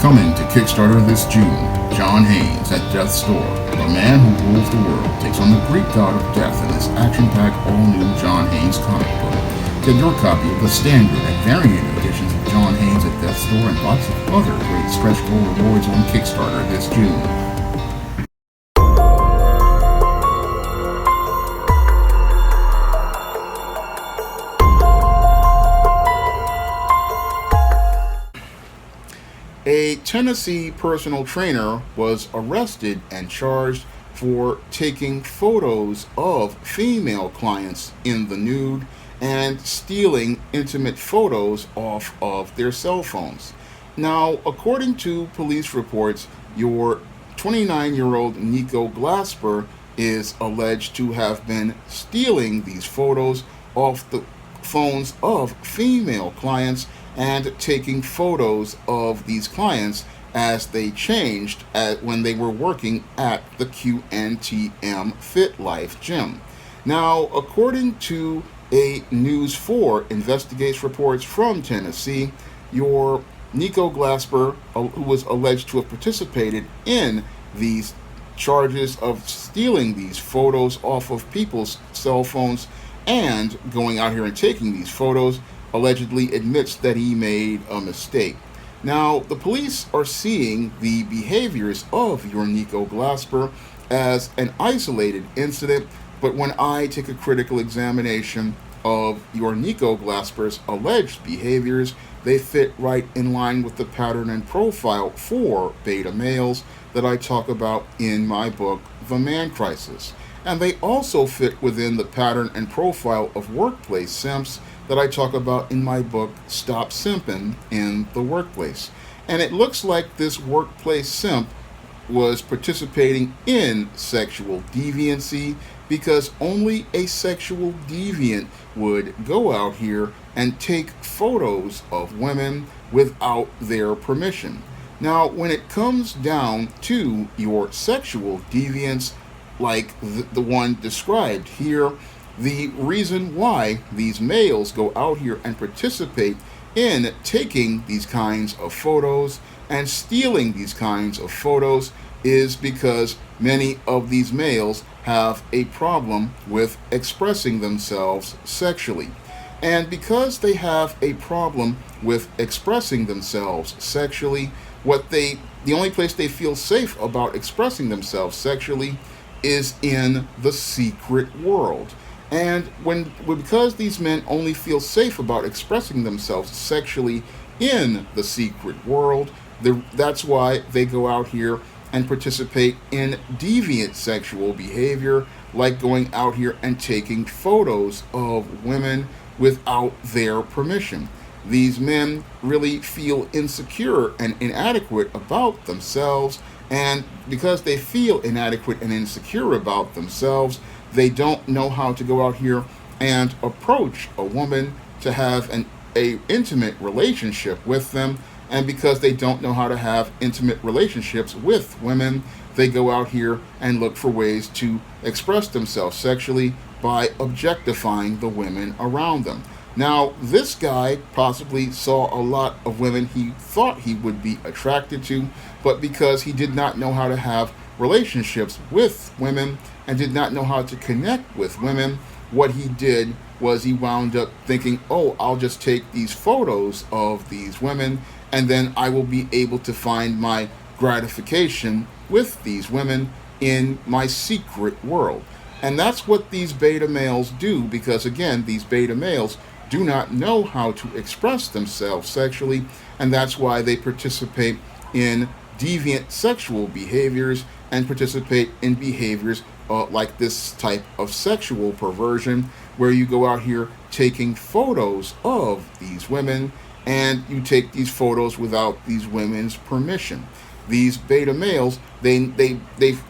Coming to Kickstarter this June, John Haynes at Death's Door, the man who rules the world, takes on the Greek god of death in this action-packed all-new John Haynes comic book. Get your copy of the standard and variant editions of John Haynes at Death's Door and lots of other great stretch goal rewards on Kickstarter this June. A Tennessee personal trainer was arrested and charged for taking photos of female clients in the nude and stealing intimate photos off of their cell phones. Now, according to police reports, your 29-year-old Nico Glasper is alleged to have been stealing these photos off the phones of female clients and taking photos of these clients as they changed when they were working at the QNTM Fit Life gym. Now, according to a News 4 investigates reports from Tennessee, your Nico Glasper, who was alleged to have participated in these charges of stealing these photos off of people's cell phones and going out here and taking these photos, allegedly admits that he made a mistake. Now, the police are seeing the behaviors of your Nico Glasper as an isolated incident, but when I take a critical examination of your Nico Glasper's alleged behaviors, they fit right in line with the pattern and profile for beta males that I talk about in my book, The Man Crisis. And they also fit within the pattern and profile of workplace simps that I talk about in my book, Stop Simping in the Workplace. And it looks like this workplace simp was participating in sexual deviancy because only a sexual deviant would go out here and take photos of women without their permission. Now, when it comes down to your sexual deviance, like the one described here, the reason why these males go out here and participate in taking these kinds of photos and stealing these kinds of photos is because many of these males have a problem with expressing themselves sexually. And because they have a problem with expressing themselves sexually, the only place they feel safe about expressing themselves sexually is in the secret world. And because these men only feel safe about expressing themselves sexually in the secret world, that's why they go out here and participate in deviant sexual behavior, like going out here and taking photos of women without their permission. These men really feel insecure and inadequate about themselves, and because they feel inadequate and insecure about themselves, they don't know how to go out here and approach a woman to have an intimate relationship with them. And because they don't know how to have intimate relationships with women, they go out here and look for ways to express themselves sexually by objectifying the women around them. Now, this guy possibly saw a lot of women he thought he would be attracted to, but because he did not know how to have relationships with women and did not know how to connect with women, what he did was he wound up thinking, oh, I'll just take these photos of these women and then I will be able to find my gratification with these women in my secret world. And that's what these beta males do, because again, these beta males do not know how to express themselves sexually, and that's why they participate in deviant sexual behaviors and participate in behaviors like this type of sexual perversion, where you go out here taking photos of these women and you take these photos without these women's permission. These beta males, they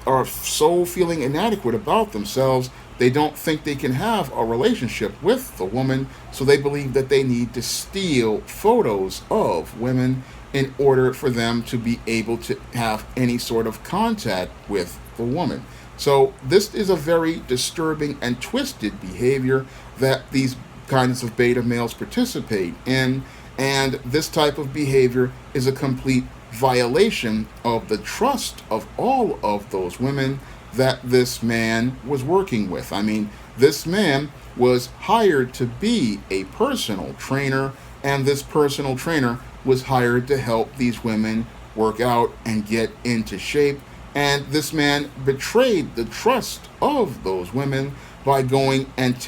are so feeling inadequate about themselves, they don't think they can have a relationship with the woman, so they believe that they need to steal photos of women in order for them to be able to have any sort of contact with the woman. So this is a very disturbing and twisted behavior that these kinds of beta males participate in, and this type of behavior is a complete violation of the trust of all of those women that this man was working with. I mean, this man was hired to be a personal trainer, and this personal trainer was hired to help these women work out and get into shape. And this man betrayed the trust of those women by going and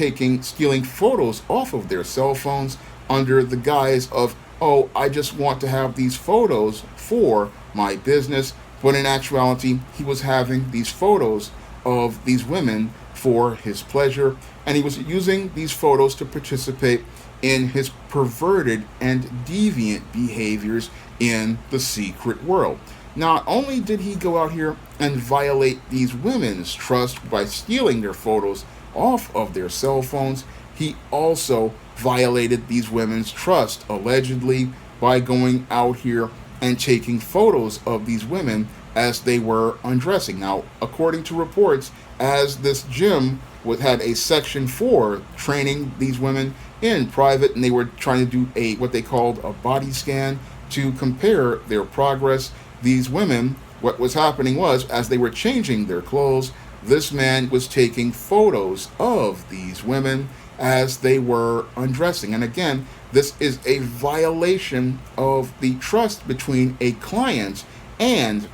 stealing photos off of their cell phones under the guise of, oh, I just want to have these photos for my business. But in actuality, he was having these photos of these women for his pleasure, and he was using these photos to participate in his perverted and deviant behaviors in the secret world. Not only did he go out here and violate these women's trust by stealing their photos off of their cell phones, he also violated these women's trust, allegedly, by going out here and taking photos of these women as they were undressing. Now, according to reports, as this gym had a section for training these women in private, and they were trying to do what they called a body scan to compare their progress. These women, what was happening was, as they were changing their clothes, this man was taking photos of these women as they were undressing. And again, this is a violation of the trust between a client and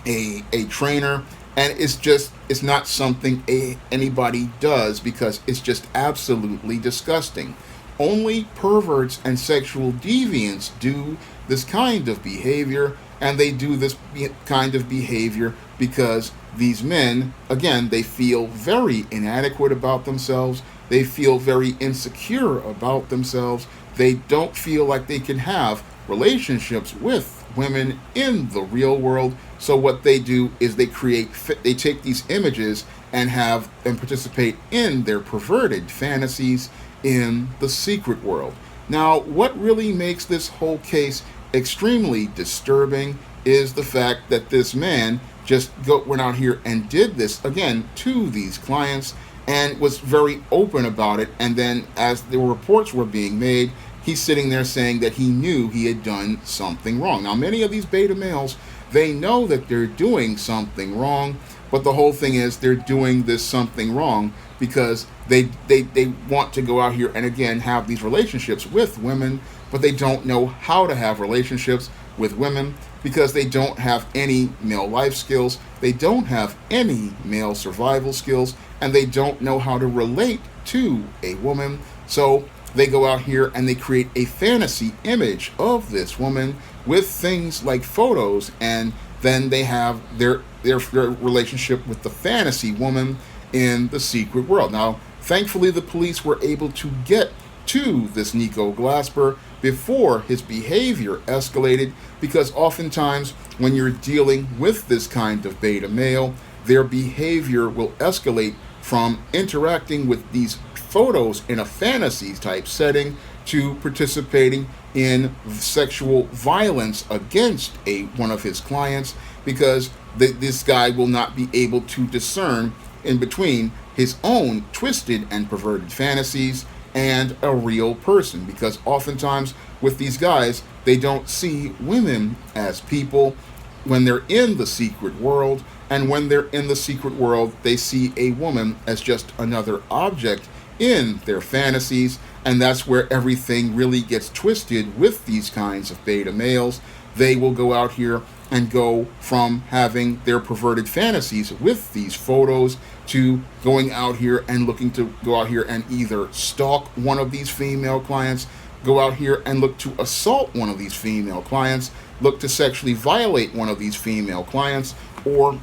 a trainer, and it's not something anybody does, because it's just absolutely disgusting. Only perverts and sexual deviants do this kind of behavior, and they do this kind of behavior because these men, again, they feel very inadequate about themselves. They feel very insecure about themselves. They don't feel like they can have relationships with women in the real world. So what they do is they take these images and participate in their perverted fantasies in the secret world. Now, what really makes this whole case extremely disturbing is the fact that this man just went out here and did this again to these clients and was very open about it. And then as the reports were being made, he's sitting there saying that he knew he had done something wrong. Now, many of these beta males, they know that they're doing something wrong, but the whole thing is they're doing this something wrong because they want to go out here and again have these relationships with women, but they don't know how to have relationships with women because they don't have any male life skills, they don't have any male survival skills, and they don't know how to relate to a woman. So they go out here and they create a fantasy image of this woman with things like photos, and then they have their relationship with the fantasy woman in the secret world. Now, thankfully, the police were able to get to this Nico Glasper before his behavior escalated, because oftentimes when you're dealing with this kind of beta male, their behavior will escalate from interacting with these photos in a fantasy type setting to participating in sexual violence against one of his clients, because this guy will not be able to discern in between his own twisted and perverted fantasies and a real person, because oftentimes with these guys, they don't see women as people when they're in the secret world, and when they're in the secret world, they see a woman as just another object in their fantasies, and that's where everything really gets twisted with these kinds of beta males. They will go out here and go from having their perverted fantasies with these photos to going out here and looking to go out here and either stalk one of these female clients, go out here and look to assault one of these female clients, look to sexually violate one of these female clients, or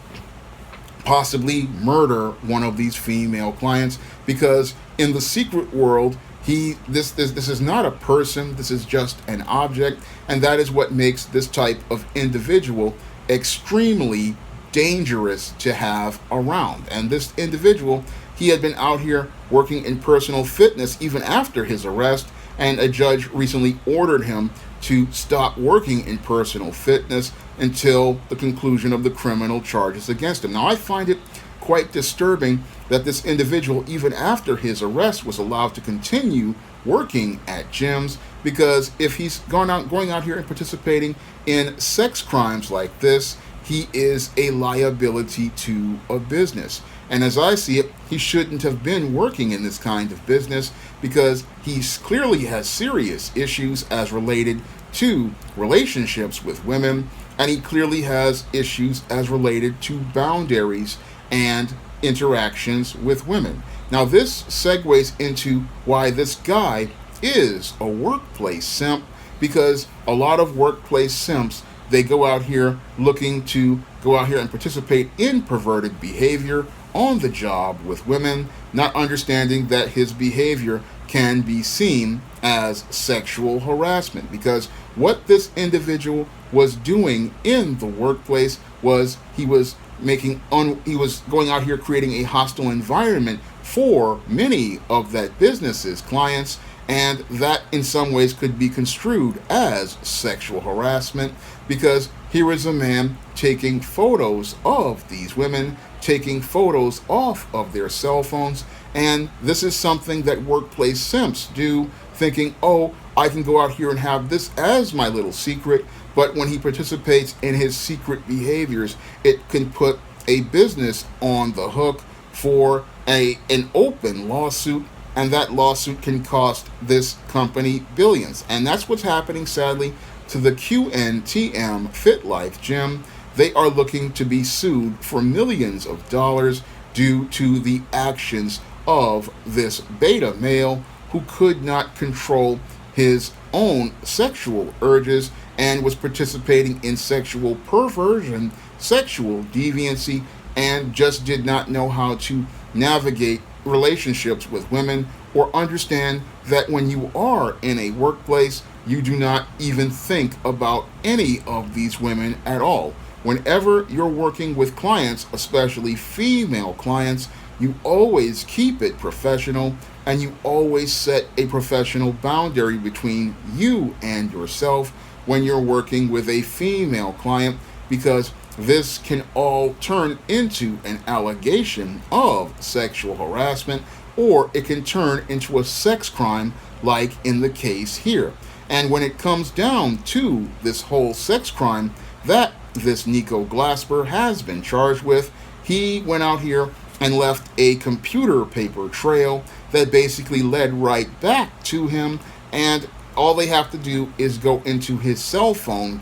possibly murder one of these female clients, because in the secret world, this is not a person, this is just an object, and that is what makes this type of individual extremely dangerous to have around. And this individual, he had been out here working in personal fitness even after his arrest, and a judge recently ordered him to stop working in personal fitness until the conclusion of the criminal charges against him. Now, I find it quite disturbing that this individual, even after his arrest, was allowed to continue working at gyms, because if he's going out here and participating in sex crimes like this, he is a liability to a business. And as I see it, he shouldn't have been working in this kind of business, because he clearly has serious issues as related to relationships with women, and he clearly has issues as related to boundaries and interactions with women. Now, this segues into why this guy is a workplace simp, because a lot of workplace simps, they go out here looking to go out here and participate in perverted behavior on the job with women, not understanding that his behavior can be seen as sexual harassment. Because what this individual was doing in the workplace was he was going out here creating a hostile environment for many of that business's clients, and that in some ways could be construed as sexual harassment, because here is a man taking photos of these women, taking photos off of their cell phones, and this is something that workplace simps do, thinking, oh, I can go out here and have this as my little secret. But when he participates in his secret behaviors, it can put a business on the hook for an open lawsuit, and that lawsuit can cost this company billions. And that's what's happening, sadly, to the QNTM Fit Life Gym. They are looking to be sued for millions of dollars due to the actions of this beta male who could not control his own sexual urges and was participating in sexual perversion, sexual deviancy, and just did not know how to navigate relationships with women, or understand that when you are in a workplace, you do not even think about any of these women at all. Whenever you're working with clients, especially female clients, you always keep it professional, and you always set a professional boundary between you and yourself when you're working with a female client, because this can all turn into an allegation of sexual harassment, or it can turn into a sex crime like in the case here. And when it comes down to this whole sex crime that this Nico Glasper has been charged with, he went out here and left a computer paper trail that basically led right back to him, and all they have to do is go into his cell phone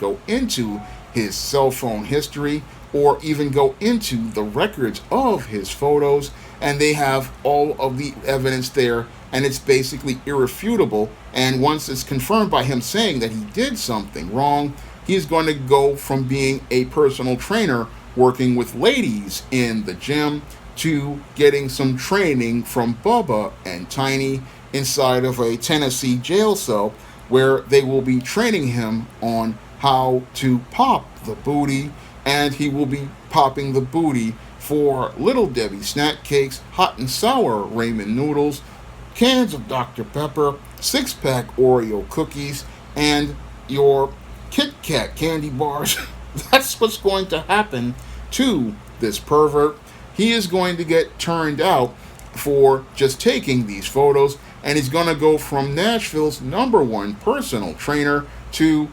history, or even go into the records of his photos, and they have all of the evidence there, and it's basically irrefutable. And once it's confirmed by him saying that he did something wrong, he's going to go from being a personal trainer working with ladies in the gym to getting some training from Bubba and Tiny inside of a Tennessee jail cell, where they will be training him on how to pop the booty, and he will be popping the booty for Little Debbie snack cakes, hot and sour ramen noodles, cans of Dr. Pepper, 6-pack Oreo cookies, and your Kit Kat candy bars. That's what's going to happen to this pervert. He is going to get turned out for just taking these photos, and he's going to go from Nashville's #1 personal trainer to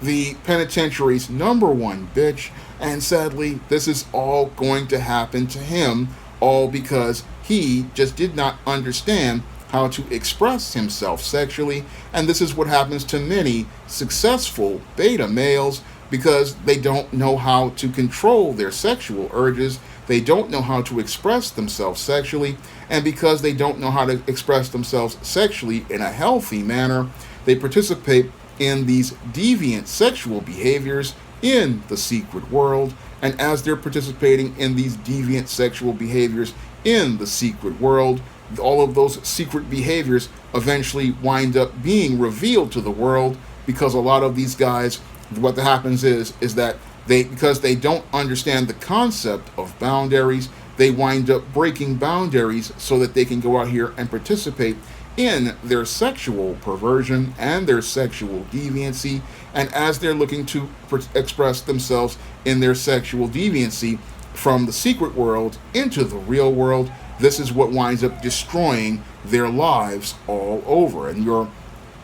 the penitentiary's #1 bitch. And sadly, this is all going to happen to him, all because he just did not understand how to express himself sexually. And this is what happens to many successful beta males, because they don't know how to control their sexual urges. They don't know how to express themselves sexually, and because they don't know how to express themselves sexually in a healthy manner, they participate in these deviant sexual behaviors in the secret world. And as they're participating in these deviant sexual behaviors in the secret world, all of those secret behaviors eventually wind up being revealed to the world, because a lot of these guys, what happens is that because they don't understand the concept of boundaries, they wind up breaking boundaries so that they can go out here and participate in their sexual perversion and their sexual deviancy. And as they're looking to express themselves in their sexual deviancy from the secret world into the real world, this is what winds up destroying their lives all over. And your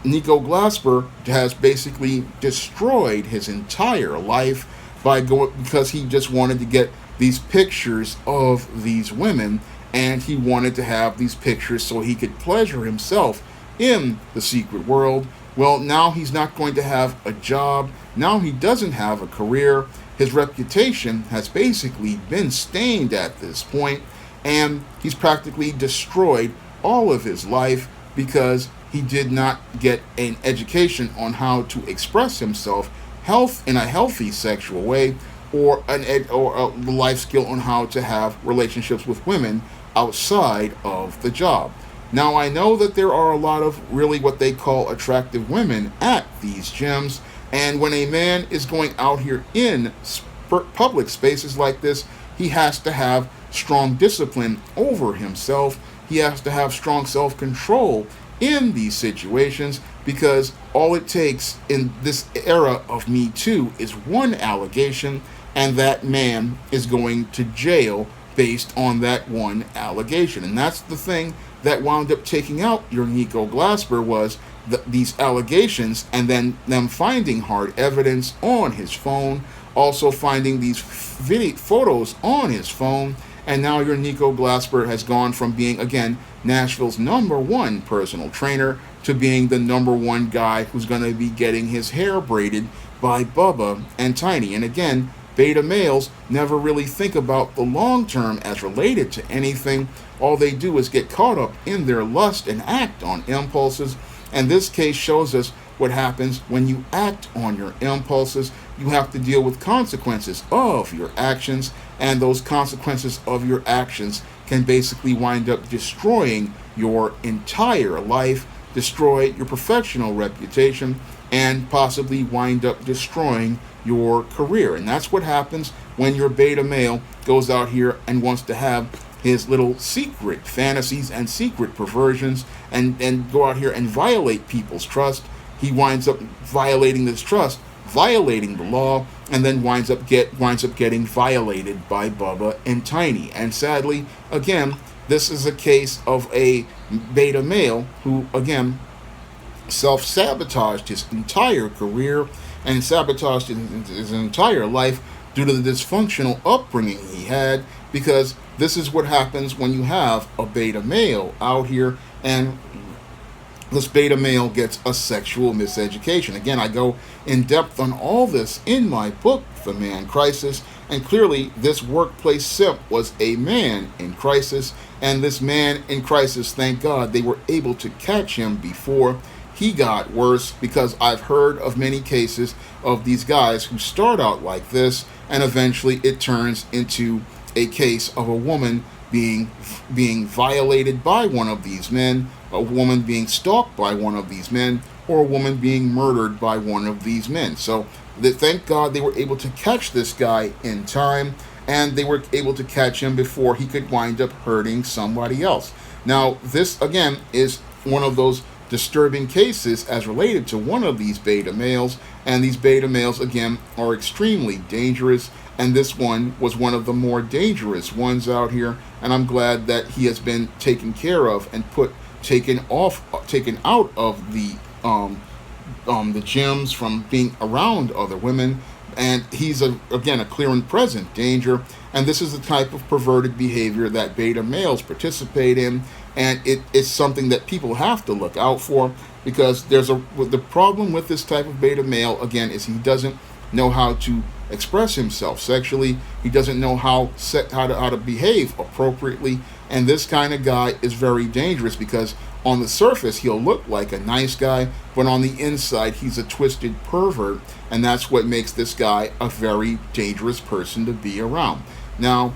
Nico Glasper has basically destroyed his entire life because he just wanted to get these pictures of these women, and he wanted to have these pictures so he could pleasure himself in the secret world. Well, now he's not going to have a job. Now he doesn't have a career. His reputation has basically been stained at this point, and he's practically destroyed all of his life because he did not get an education on how to express himself in a healthy sexual way, or a life skill on how to have relationships with women outside of the job. Now, I know that there are a lot of really what they call attractive women at these gyms, and when a man is going out here in public spaces like this, he has to have strong discipline over himself. He has to have strong self-control in these situations, because all it takes in this era of Me Too is one allegation, and that man is going to jail based on that one allegation. And that's the thing that wound up taking out your Nico Glasper, was these allegations, and then them finding hard evidence on his phone, also finding these photos on his phone. And now your Nico Glasper has gone from being, again, Nashville's #1 personal trainer to being the #1 guy who's going to be getting his hair braided by Bubba and Tiny. And again, beta males never really think about the long term as related to anything. All they do is get caught up in their lust and act on impulses. And this case shows us what happens when you act on your impulses. You have to deal with consequences of your actions, and those consequences of your actions can basically wind up destroying your entire life, destroy your professional reputation, and possibly wind up destroying your career. And that's what happens when your beta male goes out here and wants to have his little secret fantasies and secret perversions, and go out here and violate people's trust. He winds up violating this trust, violating the law, and then winds up getting violated by Bubba and Tiny. And sadly, again, this is a case of a beta male who, again, self-sabotaged his entire career and sabotaged his entire life due to the dysfunctional upbringing he had, because this is what happens when you have a beta male out here, and this beta male gets a sexual miseducation. Again, I go in depth on all this in my book, The Man Crisis, and clearly this workplace simp was a man in crisis, and this man in crisis, thank God, they were able to catch him before he got worse, because I've heard of many cases of these guys who start out like this, and eventually it turns into a case of a woman being violated by one of these men, a woman being stalked by one of these men, or a woman being murdered by one of these men. So thank God they were able to catch this guy in time, and they were able to catch him before he could wind up hurting somebody else. Now, this again is one of those disturbing cases as related to one of these beta males, and these beta males again are extremely dangerous, and this one was one of the more dangerous ones out here, and I'm glad that he has been taken care of and taken out of the gyms from being around other women. And he's again a clear and present danger, and this is the type of perverted behavior that beta males participate in, and it's something that people have to look out for, because the problem with this type of beta male again is he doesn't know how to express himself sexually. He doesn't know how to behave appropriately, and this kind of guy is very dangerous, because on the surface he'll look like a nice guy, but on the inside he's a twisted pervert, and that's what makes this guy a very dangerous person to be around. Now,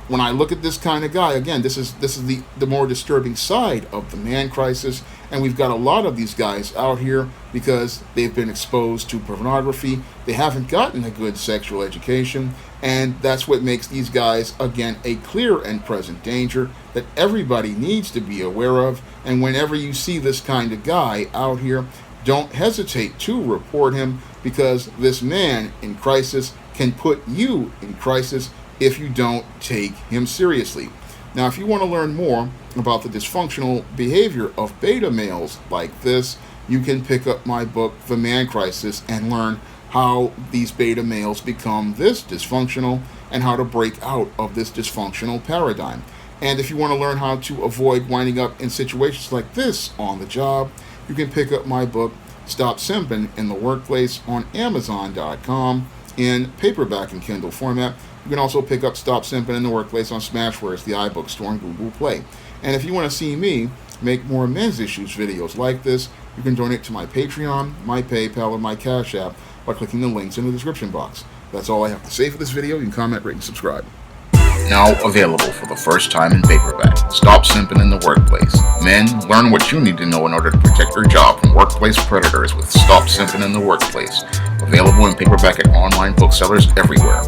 when I look at this kind of guy, again, this is the more disturbing side of the man crisis, and we've got a lot of these guys out here because they've been exposed to pornography. They haven't gotten a good sexual education, and that's what makes these guys, again, a clear and present danger that everybody needs to be aware of. And whenever you see this kind of guy out here, don't hesitate to report him, because this man in crisis can put you in crisis if you don't take him seriously. Now, if you want to learn more about the dysfunctional behavior of beta males like this, you can pick up my book, The Man Crisis, and learn how these beta males become this dysfunctional and how to break out of this dysfunctional paradigm. And if you want to learn how to avoid winding up in situations like this on the job, you can pick up my book, Stop Simping in the Workplace, on Amazon.com in paperback and Kindle format. You can also pick up Stop Simping in the Workplace on Smashwares, the iBook Store, and Google Play. And if you want to see me make more men's issues videos like this, you can donate to my Patreon, my PayPal, and my Cash App by clicking the links in the description box. That's all I have to say for this video. You can comment, rate, and subscribe. Now available for the first time in paperback. Stop Simping in the Workplace. Men, learn what you need to know in order to protect your job from workplace predators with Stop Simping in the Workplace. Available in paperback at online booksellers everywhere.